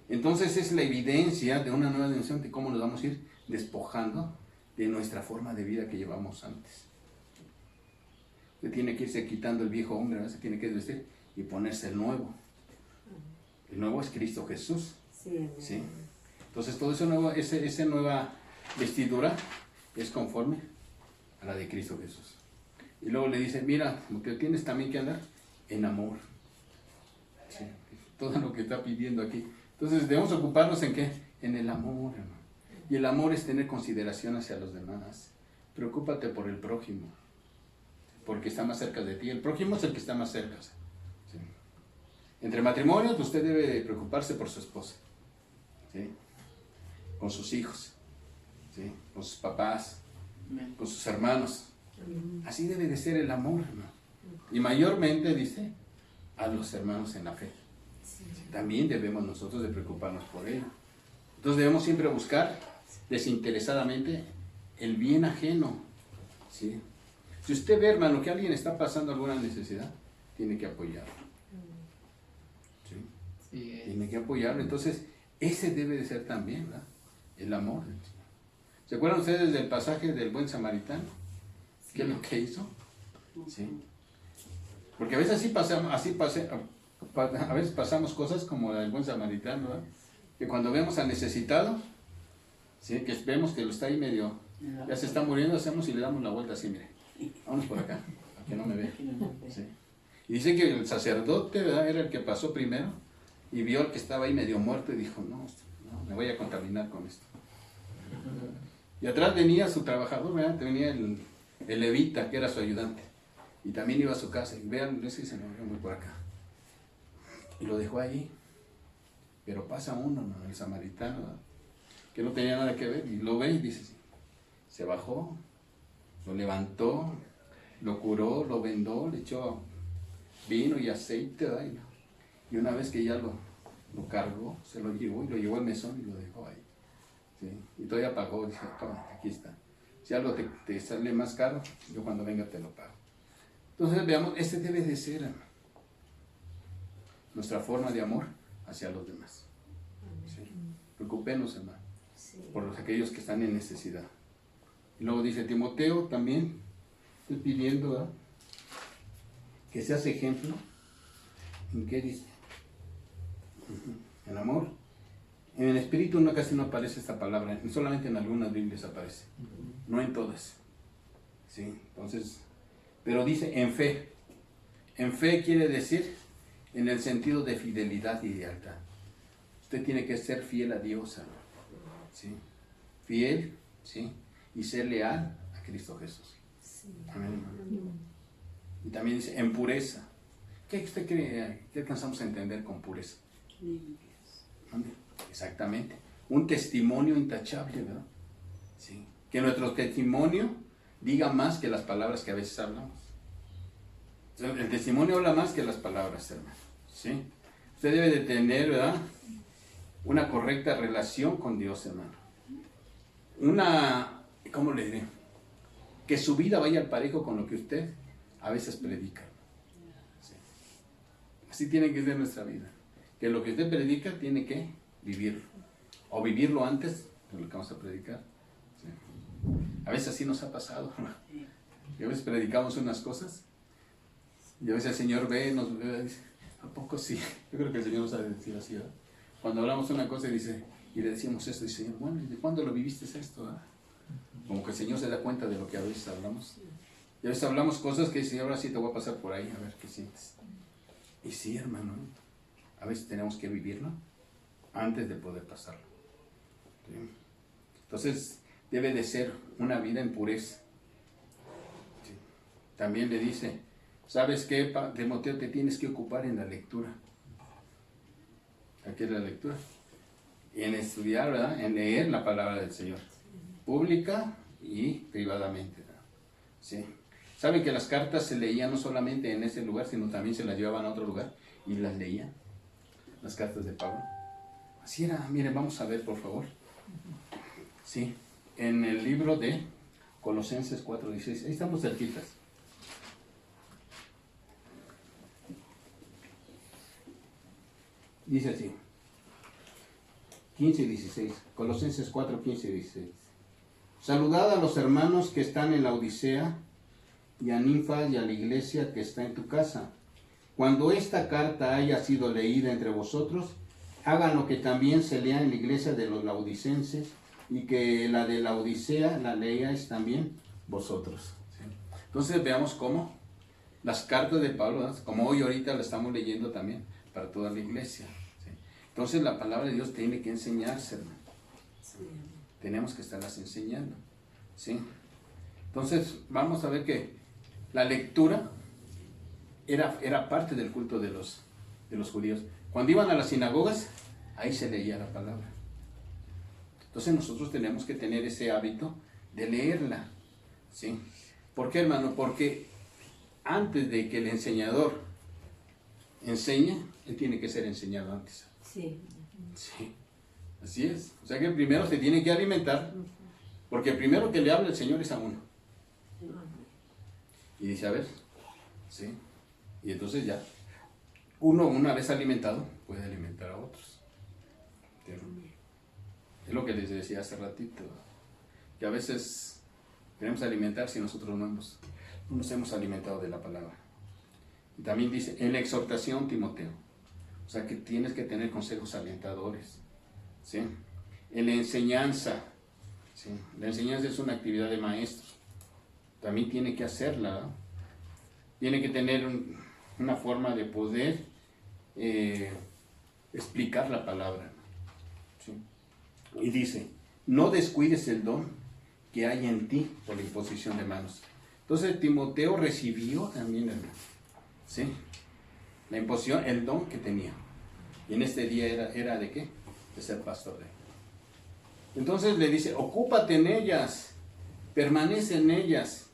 Entonces es la evidencia de una nueva dimensión de cómo nos vamos a ir despojando de nuestra forma de vida que llevamos antes. Usted tiene que irse quitando el viejo hombre, ¿verdad? Se tiene que vestir y ponerse el nuevo. El nuevo es Cristo Jesús. ¿Sí? Entonces todo eso nuevo, esa nueva vestidura es conforme a la de Cristo Jesús. Y luego le dice, mira, lo que tienes también que andar en amor. Sí, todo lo que está pidiendo aquí. Entonces debemos ocuparnos en ¿qué? En el amor, hermano. Y el amor es tener consideración hacia los demás. Preocúpate por el prójimo, porque está más cerca de ti. El prójimo es el que está más cerca. ¿Sí? Entre matrimonios, usted debe preocuparse por su esposa, ¿sí? Con sus hijos, ¿sí? Con sus papás, con sus hermanos. Así debe de ser el amor, hermano. Y mayormente, dice, a los hermanos en la fe. También debemos nosotros de preocuparnos por ello. Entonces debemos siempre buscar desinteresadamente el bien ajeno, ¿sí? Si usted ve, hermano, que alguien está pasando alguna necesidad, tiene que apoyarlo, ¿sí? Sí. Tiene que apoyarlo. Entonces, ese debe de ser también, ¿verdad? El amor. ¿Se acuerdan ustedes del pasaje del buen samaritano? Sí. ¿Qué es lo que hizo? ¿Sí? Porque a veces a veces pasamos cosas como la del buen samaritano, ¿verdad? Que cuando vemos al necesitado, ¿sí? Que vemos que lo está ahí medio, ya se está muriendo, hacemos y le damos la vuelta así, mire, vámonos por acá, para que no me vea. ¿Sí? Y dice que el sacerdote, ¿verdad? Era el que pasó primero y vio al que estaba ahí medio muerto y dijo, no, me voy a contaminar con esto. Y atrás venía su trabajador, ¿verdad? Venía el levita, que era su ayudante, y también iba a su casa, y vean, ese se me voy por acá. Y lo dejó ahí. Pero pasa uno, ¿no? El samaritano, ¿no? Que no tenía nada que ver, y lo ve y dice, sí. Se bajó, lo levantó, lo curó, lo vendó, le echó vino y aceite, ¿verdad? Y una vez que ya lo cargó, se lo llevó y lo llevó al mesón y lo dejó ahí. ¿Sí? Y todavía pagó, dice, toma, aquí está. Si algo te sale más caro, yo cuando venga te lo pago. Entonces veamos, este debe de ser, hermano, nuestra forma de amor hacia los demás. ¿Sí? Preocupémonos, hermano, por aquellos que están en necesidad. Y luego dice Timoteo también, estoy pidiendo, ¿verdad?, que seas ejemplo. ¿En qué dice? En amor. En el espíritu casi no aparece esta palabra, solamente en algunas Biblias aparece, no en todas. ¿Sí? Entonces, pero dice en fe. En fe quiere decir en el sentido de fidelidad y lealtad. Usted tiene que ser fiel a Dios, ¿no? ¿Sí? Fiel, ¿sí? Y ser leal a Cristo Jesús. Sí. Amén. Y también dice en pureza. ¿Qué usted cree? ¿Qué alcanzamos a entender con pureza? Amén. Exactamente. Un testimonio intachable, ¿verdad? Sí. Que nuestro testimonio diga más que las palabras que a veces hablamos. El testimonio habla más que las palabras, hermano. ¿Sí? Usted debe de tener, ¿verdad?, una correcta relación con Dios, hermano. ¿Cómo le diré? Que su vida vaya al parejo con lo que usted a veces predica. ¿Sí? Así tiene que ser nuestra vida. Que lo que usted predica tiene que vivirlo. O vivirlo antes de lo que vamos a predicar. ¿Sí? A veces así nos ha pasado. Y a veces predicamos unas cosas y a veces el Señor nos ve y dice, ¿a poco sí? Yo creo que el Señor nos ha de decir así, ¿verdad? Cuando hablamos una cosa y le decimos esto, dice, bueno, ¿y de cuándo lo viviste esto? ¿Verdad? Como que el Señor se da cuenta de lo que a veces hablamos. Y a veces hablamos cosas que dice, ahora sí te voy a pasar por ahí, a ver qué sientes. Y sí, hermano, a veces tenemos que vivirlo antes de poder pasarlo. ¿Sí? Entonces, debe de ser una vida en pureza. ¿Sí? También le dice, ¿sabes qué, Timoteo? Te tienes que ocupar en la lectura. Aquí es la lectura. Y en estudiar, ¿verdad?, en leer la palabra del Señor. Pública y privadamente, ¿verdad? ¿Sí? ¿Saben que las cartas se leían no solamente en ese lugar, sino también se las llevaban a otro lugar y las leían? Las cartas de Pablo. Así era. Miren, vamos a ver, por favor. Sí, en el libro de Colosenses 4:16. Ahí estamos cerquitas. Dice así, 15 y 16, Colosenses 4, 15 y 16. Saludad a los hermanos que están en la Odisea y a Ninfa y a la iglesia que está en tu casa. Cuando esta carta haya sido leída entre vosotros, hagan lo que también se lea en la iglesia de los laodicenses y que la de la Odisea la leáis también vosotros. ¿Sí? Entonces veamos cómo las cartas de Pablo, ¿no? Como hoy ahorita la estamos leyendo también para toda la iglesia. ¿Sí? Entonces la palabra de Dios tiene que enseñarse, hermano. Sí. Tenemos que estarlas enseñando. ¿Sí? Entonces vamos a ver que la lectura era parte del culto de los judíos. Cuando iban a las sinagogas, ahí se leía la palabra. Entonces nosotros tenemos que tener ese hábito de leerla. ¿Sí? ¿Por qué, hermano? Porque antes de que el enseñador enseñe, él tiene que ser enseñado antes. Sí. Sí, así es. O sea que primero se tiene que alimentar, porque el primero que le habla el Señor es a uno. Y dice, a ver, ¿sí? Y entonces ya, uno una vez alimentado, puede alimentar a otros. Es lo que les decía hace ratito, que a veces queremos alimentar si nosotros no nos hemos alimentado de la palabra. Y también dice, en la exhortación, Timoteo, o sea que tienes que tener consejos alentadores, ¿sí? En la enseñanza, ¿sí? La enseñanza es una actividad de maestro, también tiene que hacerla, ¿no? Tiene que tener una forma de poder explicar la palabra, ¿sí? Y dice, no descuides el don que hay en ti por la imposición de manos. Entonces Timoteo recibió también, hermano, ¿sí? La imposición, el don que tenía. Y en este día era ¿de qué? De ser pastor de él. Entonces le dice, ocúpate en ellas, permanece en ellas.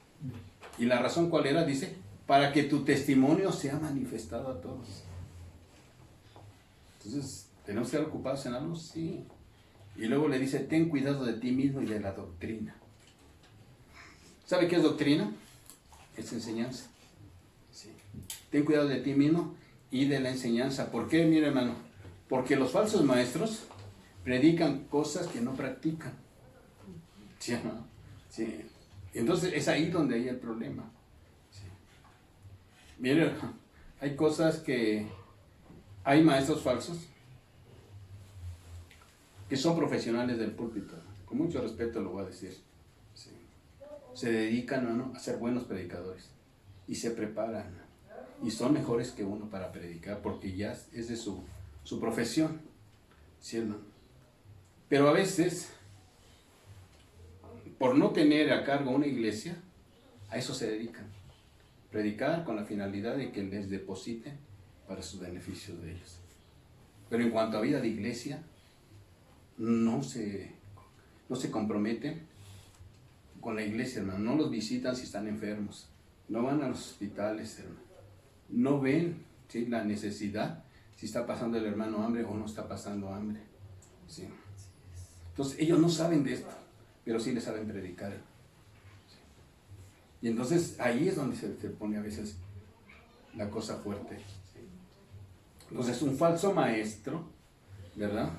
¿Y la razón cuál era? Dice, para que tu testimonio sea manifestado a todos. Entonces, ¿tenemos que estar ocupados en algo? Sí. Y luego le dice, ten cuidado de ti mismo y de la doctrina. ¿Sabe qué es doctrina? Es enseñanza. Sí. Ten cuidado de ti mismo y de la enseñanza. ¿Por qué, mire, hermano? Porque los falsos maestros predican cosas que no practican. ¿Sí, no? Sí. Entonces es ahí donde hay el problema. Sí. Mire, hay cosas que... Hay maestros falsos que son profesionales del púlpito. Con mucho respeto lo voy a decir. Sí. Se dedican, ¿no?, a ser buenos predicadores. Y se preparan. Y son mejores que uno para predicar porque ya es de su profesión. ¿Sí, hermano? Pero a veces, por no tener a cargo una iglesia, a eso se dedican. Predicar con la finalidad de que les depositen para sus beneficios de ellos. Pero en cuanto a vida de iglesia, no se comprometen con la iglesia, hermano. No los visitan si están enfermos. No van a los hospitales, hermano. No ven, ¿sí?, la necesidad, si está pasando el hermano hambre o no está pasando hambre. ¿Sí? Entonces ellos no saben de esto, pero sí le saben predicar. ¿Sí? Y entonces ahí es donde se pone a veces la cosa fuerte. ¿Sí? Entonces un falso maestro, ¿verdad?,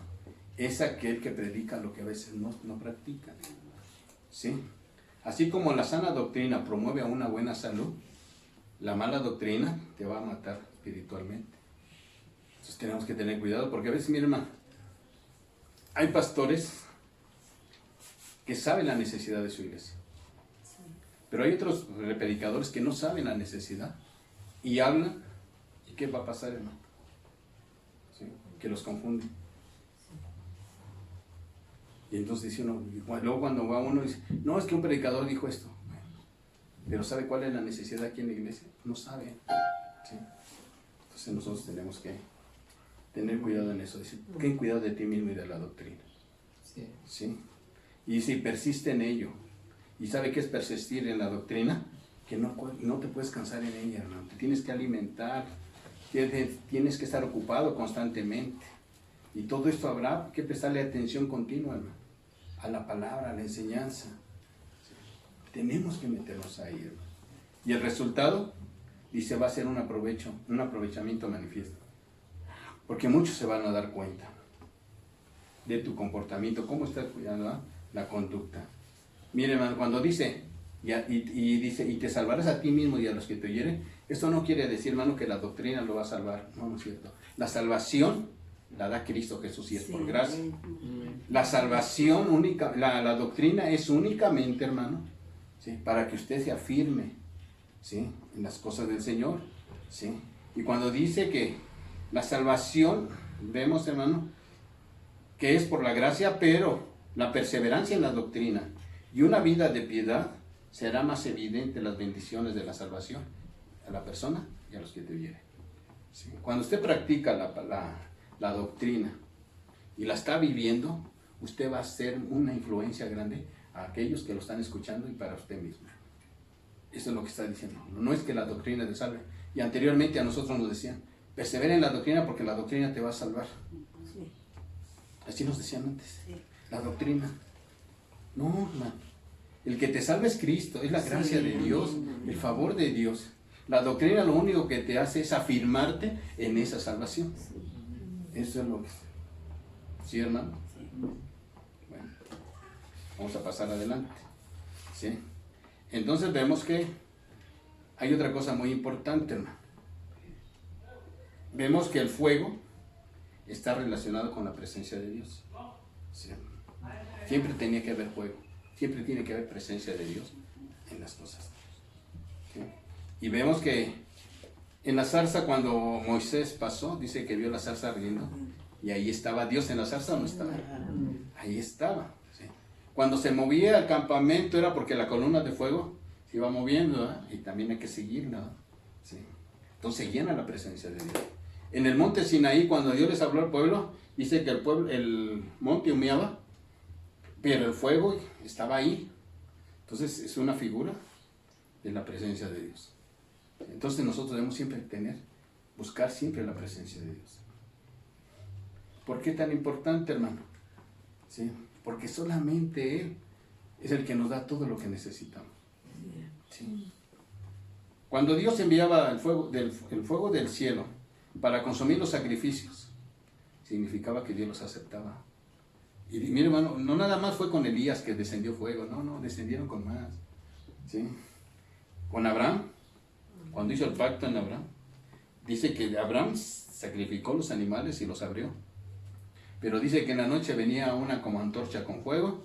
es aquel que predica lo que a veces no practica. ¿Sí? Así como la sana doctrina promueve a una buena salud, la mala doctrina te va a matar espiritualmente. Entonces tenemos que tener cuidado porque a veces, mi hermano, hay pastores que saben la necesidad de su iglesia. Pero hay otros predicadores que no saben la necesidad y hablan. ¿Y qué va a pasar, hermano? ¿Sí? Que los confunden. Y entonces dice uno, luego cuando va uno dice, no, es que un predicador dijo esto. Bueno, pero ¿sabe cuál es la necesidad aquí en la iglesia? No sabe. ¿Sí? Entonces nosotros tenemos que tener cuidado en eso. Decir, ten cuidado de ti mismo y de la doctrina. Sí. ¿Sí? Y si persiste en ello, y sabe qué es persistir en la doctrina, que no te puedes cansar en ella, hermano. Te tienes que alimentar, tienes que estar ocupado constantemente. Y todo esto habrá que prestarle atención continua, hermano, a la palabra, a la enseñanza. ¿Sí? Tenemos que meternos ahí, hermano. Y el resultado, dice, va a ser un aprovechamiento manifiesto. Porque muchos se van a dar cuenta de tu comportamiento, cómo estás cuidando, ¿eh?, la conducta. Mire, hermano, cuando dice, dice, y te salvarás a ti mismo y a los que te oyeren, esto no quiere decir, hermano, que la doctrina lo va a salvar. No, no es cierto. La salvación la da Cristo Jesús y es por gracia. La salvación única, la doctrina es únicamente, hermano, ¿sí?, para que usted se afirme, ¿sí?, en las cosas del Señor, ¿sí? Y cuando dice que la salvación, vemos, hermano, que es por la gracia, pero la perseverancia en la doctrina y una vida de piedad será más evidente las bendiciones de la salvación a la persona y a los que te vienen. ¿Sí? Cuando usted practica la doctrina y la está viviendo, usted va a ser una influencia grande a aquellos que lo están escuchando y para usted mismo. Eso es lo que está diciendo. No es que la doctrina te salve. Y anteriormente a nosotros nos decían, persevera en la doctrina porque la doctrina te va a salvar. Sí. Así nos decían antes. Sí. La doctrina. No, hermano. El que te salva es Cristo, es la gracia Sí, de Dios, amén. el favor de Dios. La doctrina lo único que te hace es afirmarte en esa salvación. Sí. Eso es lo que... ¿Sí, hermano? Sí. Bueno, vamos a pasar adelante. ¿Sí? Entonces vemos que hay otra cosa muy importante, hermano. Vemos que el fuego está relacionado con la presencia de Dios. ¿Sí? Siempre tenía que haber fuego. Siempre tiene que haber presencia de Dios en las cosas. ¿Sí? Y vemos que en la zarza, cuando Moisés pasó, dice que vio la zarza ardiendo. Y ahí estaba Dios en la zarza, ¿o no estaba? Ahí estaba. ¿Sí? Cuando se movía el campamento era porque la columna de fuego se iba moviendo, ¿eh? Y también hay que seguirla. ¿Sí? Entonces llena la presencia de Dios. En el monte Sinaí, cuando Dios les habló al pueblo, dice que el monte humeaba, pero el fuego estaba ahí. Entonces es una figura de la presencia de Dios. Entonces nosotros debemos siempre buscar siempre la presencia de Dios. ¿Por qué tan importante, hermano? ¿Sí? Porque solamente Él es el que nos da todo lo que necesitamos. ¿Sí? Cuando Dios enviaba el fuego del cielo para consumir los sacrificios, significaba que Dios los aceptaba. Y mire, hermano, no nada más fue con Elías que descendió fuego, no, descendieron con más. ¿Sí? Con Abraham, cuando hizo el pacto en Abraham, dice que Abraham sacrificó los animales y los abrió. Pero dice que en la noche venía una como antorcha con fuego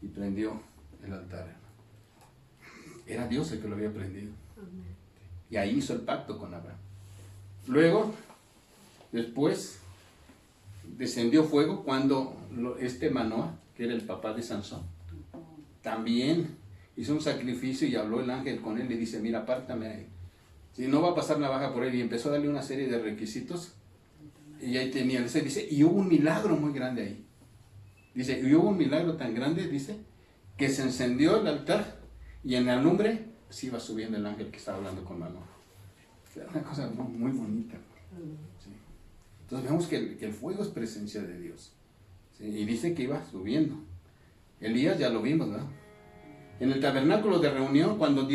y prendió el altar. Era Dios el que lo había prendido. Y ahí hizo el pacto con Abraham. Luego, después, descendió fuego cuando Manoah, que era el papá de Sansón, también hizo un sacrificio y habló el ángel con él y dice, mira, apártame ahí. Si no va a pasar navaja por él, y empezó a darle una serie de requisitos. Y ahí tenía, dice, y hubo un milagro muy grande ahí. Dice, y hubo un milagro tan grande, dice, que se encendió el altar y en la lumbre se iba subiendo el ángel que estaba hablando con Manoah. Era una cosa muy bonita. ¿Sí? Entonces vemos que el fuego es presencia de Dios. ¿Sí? Y dice que iba subiendo. Elías ya lo vimos, ¿verdad? En el tabernáculo de reunión, cuando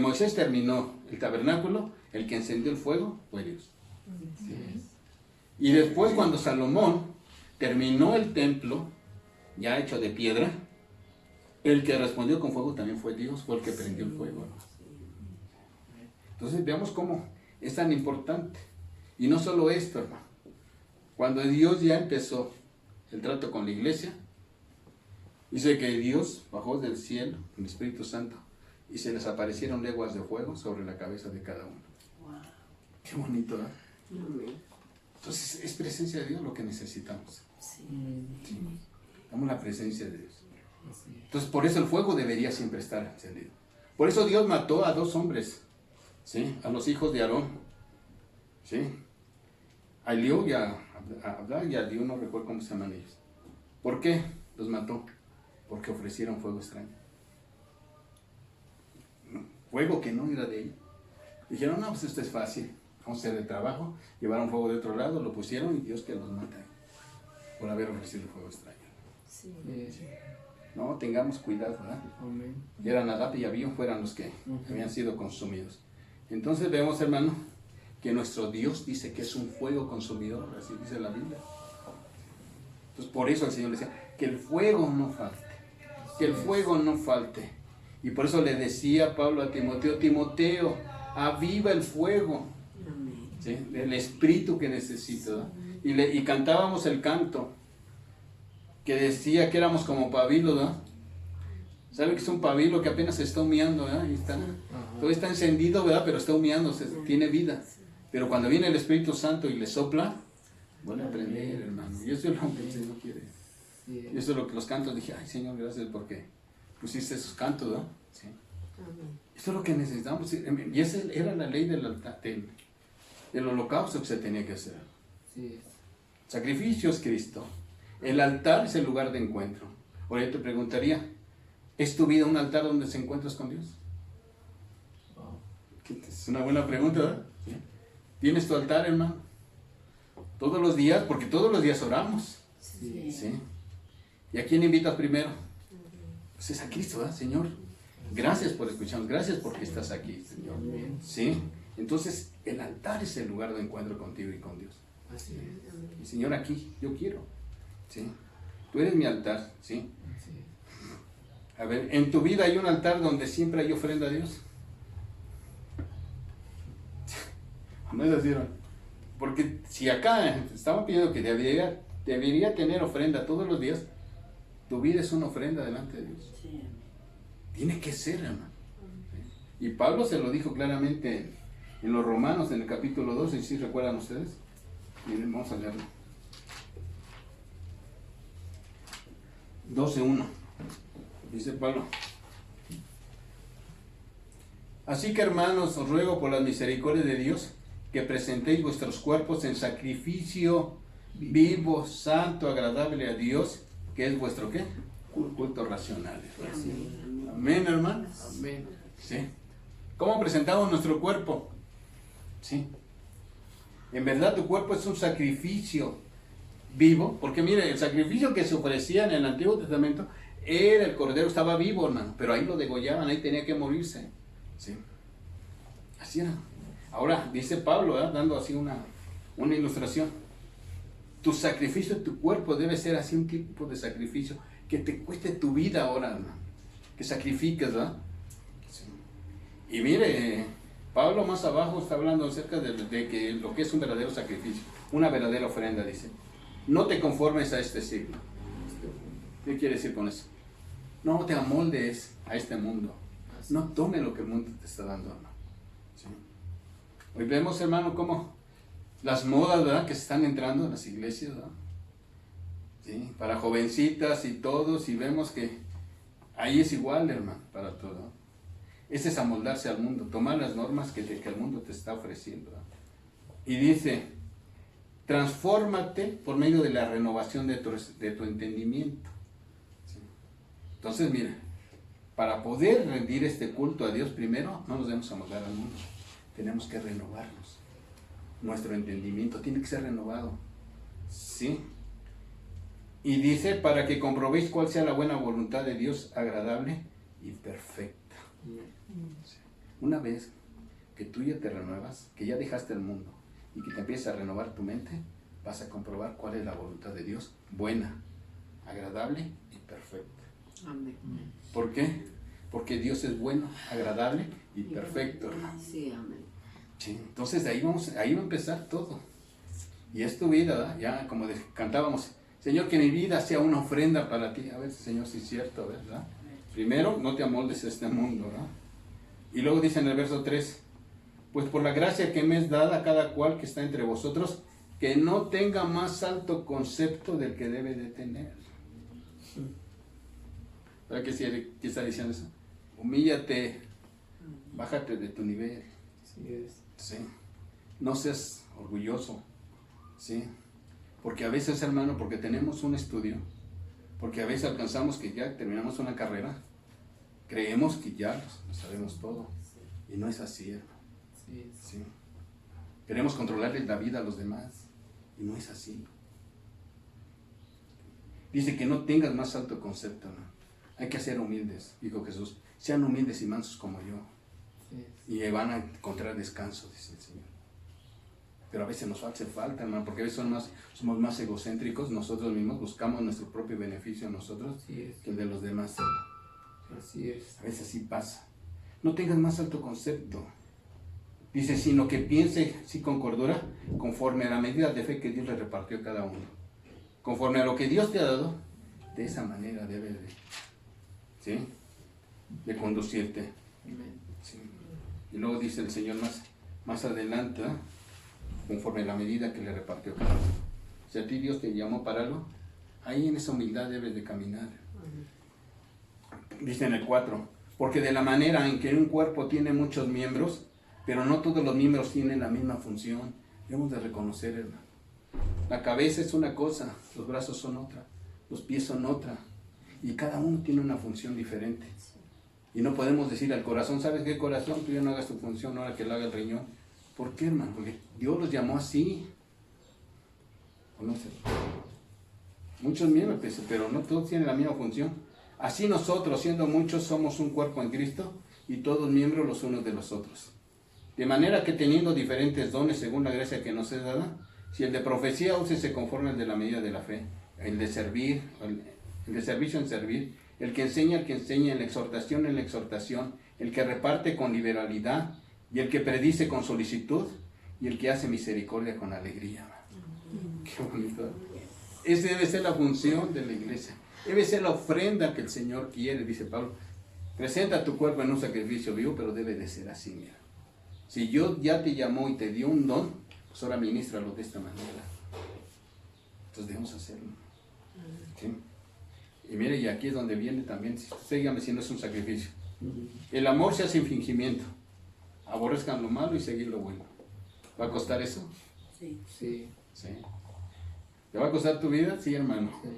Moisés terminó el tabernáculo, el que encendió el fuego fue Dios. ¿Sí? Y después cuando Salomón terminó el templo, ya hecho de piedra, el que respondió con fuego también fue Dios, fue el que prendió el fuego. Entonces veamos cómo es tan importante. Y no solo esto, hermano. Cuando Dios ya empezó el trato con la iglesia, dice que Dios bajó del cielo, el Espíritu Santo, y se les aparecieron lenguas de fuego sobre la cabeza de cada uno. Wow. Qué bonito, ¿eh? Entonces es presencia de Dios lo que necesitamos. Sí. Sí. Damos la presencia de Dios. Entonces por eso el fuego debería siempre estar encendido. Por eso Dios mató a 2 hombres, ¿sí? A los hijos de Aarón, ¿sí? A Eliú y a Abdá y a Dios, no recuerdo cómo se llaman ellos. ¿Por qué los mató? Porque ofrecieron fuego extraño. Fuego que no era de ellos. Dijeron, no, pues esto es fácil. Vamos a hacer el trabajo. Llevaron fuego de otro lado, lo pusieron y Dios que los mata por haber ofrecido fuego extraño. Sí. No, tengamos cuidado, ¿verdad? Y eran Nadab y Abiú, fueran los que habían sido consumidos. Entonces vemos, hermano, que nuestro Dios dice que es un fuego consumidor, así dice la Biblia. Entonces por eso el Señor le decía, que el fuego no falte, que el fuego no falte. Y por eso le decía Pablo a Timoteo, Timoteo, aviva el fuego, ¿sí? El espíritu que necesito, ¿no? Y cantábamos el canto que decía que éramos como pabilos, ¿no? ¿Sabe que es un pabilo que apenas se está humeando, ¿verdad? Y está, todo está encendido, ¿verdad? Pero está humeándose, tiene vida. Pero cuando viene el Espíritu Santo y le sopla, vuelve a prender, hermano. Y eso es lo que el Señor quiere. Y eso es lo que los cantos, dije, ay Señor, gracias porque pusiste esos cantos, ¿no? Sí. Esto es lo que necesitamos. Y esa era la ley del holocausto que se tenía que hacer. Sacrificio es Cristo. El altar es el lugar de encuentro. Ahora yo te preguntaría, ¿es tu vida un altar donde se encuentras con Dios? Es una buena pregunta, ¿verdad? ¿Sí? ¿Tienes tu altar, hermano? Todos los días, porque todos los días oramos. Sí. ¿Sí? ¿Y a quién invitas primero? Pues es a Cristo, ¿verdad, Señor? Gracias por escucharnos, gracias porque estás aquí, Señor. ¿Sí? Entonces, el altar es el lugar de encuentro contigo y con Dios. Así es. Y Señor, aquí, yo quiero. ¿Sí? Tú eres mi altar, ¿sí? Así es. A ver, ¿en tu vida hay un altar donde siempre hay ofrenda a Dios? No es así, ¿no? Porque si acá estamos pidiendo que debería tener ofrenda todos los días, tu vida es una ofrenda delante de Dios. Sí. Tiene que ser, hermano. ¿Sí? Y Pablo se lo dijo claramente en los Romanos, en el capítulo 12, ¿sí recuerdan ustedes? Miren, vamos a leerlo. 12:1. Dice Pablo: así que, hermanos, os ruego por las misericordias de Dios que presentéis vuestros cuerpos en sacrificio vivo, santo, agradable a Dios, que es vuestro ¿qué? Culto racional. Amén, hermanos. Amén. ¿Sí? ¿Cómo presentamos nuestro cuerpo? ¿Sí? En verdad tu cuerpo es un sacrificio vivo, porque mire, el sacrificio que se ofrecía en el Antiguo Testamento era el cordero, estaba vivo, hermano, pero ahí lo degollaban, ahí tenía que morirse. ¿Sí? Así era. Ahora, dice Pablo, dando así una ilustración, tu sacrificio, tu cuerpo debe ser así un tipo de sacrificio que te cueste tu vida ahora, hermano, que sacrifiques, ¿verdad? Sí. Y mire, Pablo más abajo está hablando acerca de que lo que es un verdadero sacrificio, una verdadera ofrenda, dice. No te conformes a este siglo. ¿Qué quiere decir con eso? No te amoldes a este mundo. No tome lo que el mundo te está dando, hermano. ¿Sí? Hoy vemos, hermano, cómo las modas, ¿verdad?, que se están entrando en las iglesias, ¿verdad? ¿Sí? Para jovencitas y todos, y vemos que ahí es igual, hermano, para todo. Ese es amoldarse al mundo, tomar las normas que el mundo te está ofreciendo, ¿verdad? Y dice, transfórmate por medio de la renovación de tu entendimiento. ¿Sí? Entonces, mira, para poder rendir este culto a Dios primero, no nos debemos amoldar al mundo. Tenemos que renovarnos. Nuestro entendimiento tiene que ser renovado. ¿Sí? Y dice, para que comprobéis cuál sea la buena voluntad de Dios, agradable y perfecta. ¿Sí? Una vez que tú ya te renuevas, que ya dejaste el mundo y que te empiezas a renovar tu mente, vas a comprobar cuál es la voluntad de Dios, buena, agradable y perfecta. Amén. ¿Por qué? Porque Dios es bueno, agradable y perfecto, hermano. Sí, amén. Sí, entonces de ahí va a empezar todo. Y es tu vida, ¿verdad? Ya como cantábamos, Señor, que mi vida sea una ofrenda para ti. A ver, Señor, si es cierto, ¿verdad? Primero, no te amoldes a este mundo, ¿verdad? Y luego dice en el verso 3, pues por la gracia que me es dada a cada cual que está entre vosotros, que no tenga más alto concepto del que debe de tener. ¿Para qué está diciendo eso? Humíllate, bájate de tu nivel. Así es. ¿Sí? No seas orgulloso. ¿Sí? Porque a veces, hermano, porque tenemos un estudio, porque a veces alcanzamos que ya terminamos una carrera, creemos que ya lo sabemos todo. Y no es así, hermano. Sí. ¿Sí? Queremos controlarle la vida a los demás. Y no es así. Dice que no tengas más alto concepto, ¿no? Hay que ser humildes, dijo Jesús. Sean humildes y mansos como yo. Sí. Y van a encontrar descanso, dice el Señor. Pero a veces nos hace falta, hermano, porque a veces somos más egocéntricos. Nosotros mismos buscamos nuestro propio beneficio nosotros Así es. que el de los demás. Así es. A veces así pasa. No tengas más alto concepto. Dice, sino que piense sí con cordura, conforme a la medida de fe que Dios le repartió a cada uno. Conforme a lo que Dios te ha dado, de esa manera debe de. ¿Sí? de conducirte. Amén. Sí. Y luego dice el Señor más adelante, ¿eh? Conforme a la medida que le repartió cada uno. Si a ti Dios te llamó para algo, ahí en esa humildad debes de caminar. Dice en el 4, porque de la manera en que un cuerpo tiene muchos miembros, pero no todos los miembros tienen la misma función, debemos de reconocer, hermano. La cabeza es una cosa, los brazos son otra, los pies son otra, y cada uno tiene una función diferente. Y no podemos decir al corazón, ¿sabes qué, corazón? Tú ya no hagas tu función, ahora que lo haga el riñón. ¿Por qué, hermano? Porque Dios los llamó así. ¿Conoces? Muchos miembros, pero no todos tienen la misma función. Así nosotros, siendo muchos, somos un cuerpo en Cristo y todos miembros los unos de los otros. De manera que teniendo diferentes dones según la gracia que nos es dada, si el de profecía, úsese conforme al de la medida de la fe, el de servir, el de servicio en servir, el que enseña, en la exhortación, el que reparte con liberalidad, y el que predice con solicitud, y el que hace misericordia con alegría. Qué bonito. Esa debe ser la función de la iglesia. Debe ser la ofrenda que el Señor quiere, dice Pablo. Presenta tu cuerpo en un sacrificio vivo, pero debe de ser así, mira. Si Dios ya te llamó y te dio un don, pues ahora ministralo de esta manera. Entonces debemos hacerlo. ¿Sí? Y mire, y aquí es donde viene también, síganme si no es un sacrificio. El amor se hace sin fingimiento. Aborrezcan lo malo y seguir lo bueno. ¿Va a costar eso? Sí. Sí. Sí. ¿Te va a costar tu vida? Sí, hermano. Sí.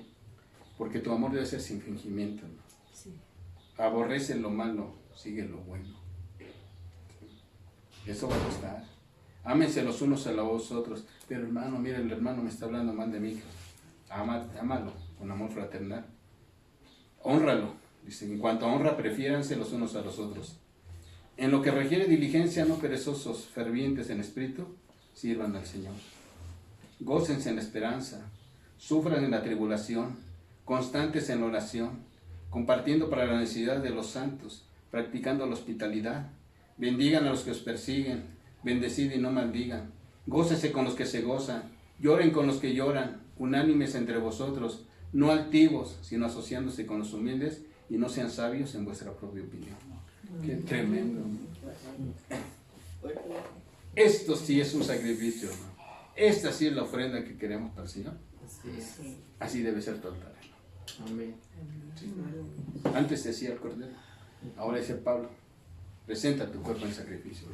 Porque tu amor debe ser sin fingimiento, ¿no? Sí. Aborrece lo malo, sigue lo bueno. Eso va a costar. Ámense los unos a los otros. Pero hermano, mira, el hermano me está hablando mal de mí. Ámalo con amor fraternal. Hónralo. Dice, en cuanto a honra, prefiéranse los unos a los otros. En lo que requiere diligencia, no perezosos, fervientes en espíritu, sirvan al Señor. Gócense en la esperanza, sufran en la tribulación, constantes en la oración, compartiendo para la necesidad de los santos, practicando la hospitalidad. Bendigan a los que os persiguen, bendecid y no maldigan. Gócese con los que se gozan, lloren con los que lloran, unánimes entre vosotros, no altivos, sino asociándose con los humildes, y no sean sabios en vuestra propia opinión. Qué tremendo. Esto sí es un sacrificio, ¿no? Esta sí es la ofrenda que queremos para el Señor. Así es. Así debe ser tu altar. Amén. Sí. Antes decía el Cordero, ahora dice Pablo, presenta tu cuerpo en sacrificio.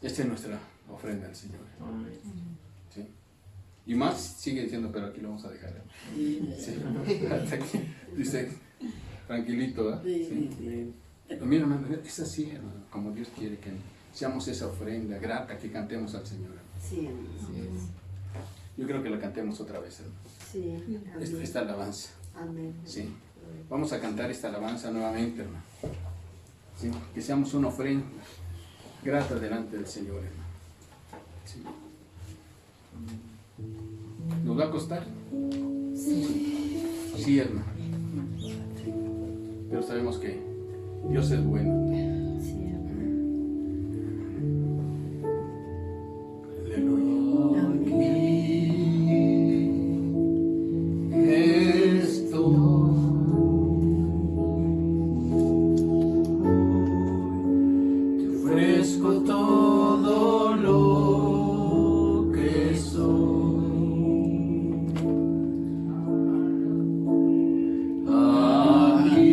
Esta es nuestra ofrenda al Señor. Amén. ¿Sí? Y más sigue diciendo, pero aquí lo vamos a dejar. Sí. Hasta aquí. Dice, tranquilito, ¿verdad? Sí. Pero mira, hermano, es así, hermano, como Dios quiere que seamos esa ofrenda grata, que cantemos al Señor. Sí. Así es. Yo creo que la cantemos otra vez, hermano. Sí. Esta alabanza. Amén. Sí. Vamos a cantar esta alabanza nuevamente, hermano. Sí. Que seamos una ofrenda grata delante del Señor, hermano. Sí. ¿Nos va a costar? Sí, hermano. Sí. Pero sabemos que Dios es bueno. Sí. Aleluya. Te ofrezco todo lo que soy. Aquí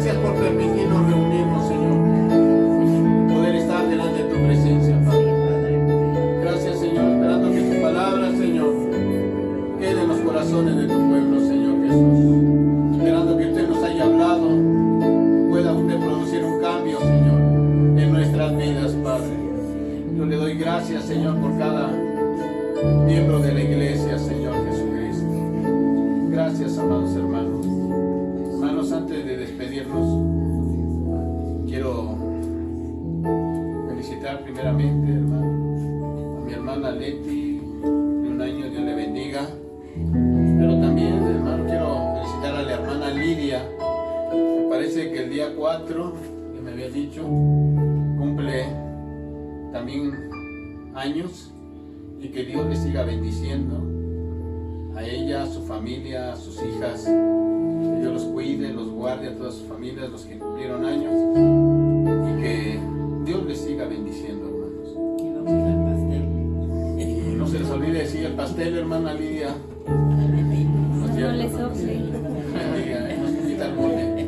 Gracias por permitirnos reunirnos, Señor. Poder estar delante de tu presencia, Padre. Gracias, Señor, esperando que tu palabra, Señor, quede en los corazones de tu pueblo, Señor Jesús. Esperando que usted nos haya hablado, pueda usted producir un cambio, Señor, en nuestras vidas, Padre. Yo le doy gracias, Señor, por cada miembro de la iglesia, Señor Jesucristo. Gracias, amados hermanos. Hermanos, antes de despedirnos, quiero felicitar primeramente, hermano, a mi hermana Leti, de un año, Dios le bendiga. Pero también, hermano, quiero felicitar a la hermana Lidia. Me parece que el día 4, que me había dicho, cumple también años, y que Dios le siga bendiciendo a ella, a su familia, a sus hijas, que Dios los cuide, los guarde a todas sus familias, los que cumplieron años, y que Dios les siga bendiciendo, hermanos. Y vamos al pastel. Y no se les olvide decir el pastel, hermana Lidia. No le sople. Nos invita al molde.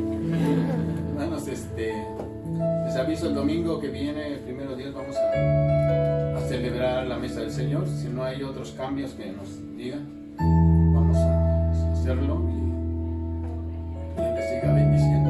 Hermanos, les aviso el domingo que viene, el 1 Dios, vamos a celebrar la mesa del Señor. Si no hay otros cambios que nos digan, vamos a hacerlo, y que Dios les siga bendiciendo.